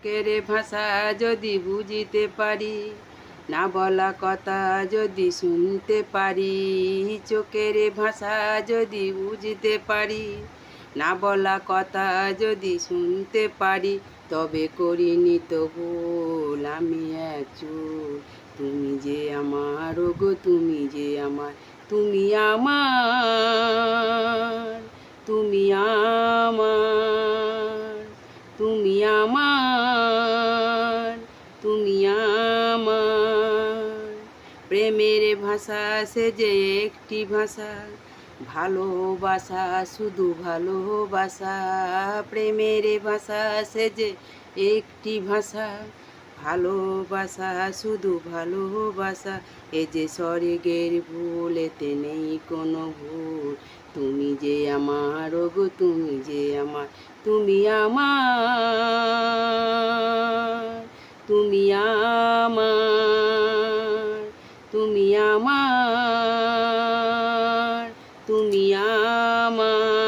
চোখের ভাষা যদি বুঝিতে পারি, না বলা কথা যদি শুনতে পারি, চোখের ভাষা যদি বুঝতে পারি, না বলা কথা যদি শুনতে পারি, তবে করিনি তো ভুল আমি এক চুল। তুমি যে আমার ওগো তুমি যে আমার, তুমি আমার, তুমি আমার, তুমি আমার, তুমি আমার। প্রেমের ভাষা সে যে একটি ভাষা, ভালোবাসা শুধু ভালোবাসা। প্রেমের ভাষা সে যে একটি ভাষা, ভালোবাসা শুধু ভালোবাসা। এ যে স্বর্গের ভুল, এতে নেই কোনো ভুল। তুমি যে আমার ওগো তুমি যে আমার, তুমি আমার, তুমি আমার, তুমি আমার, তুমি আমার।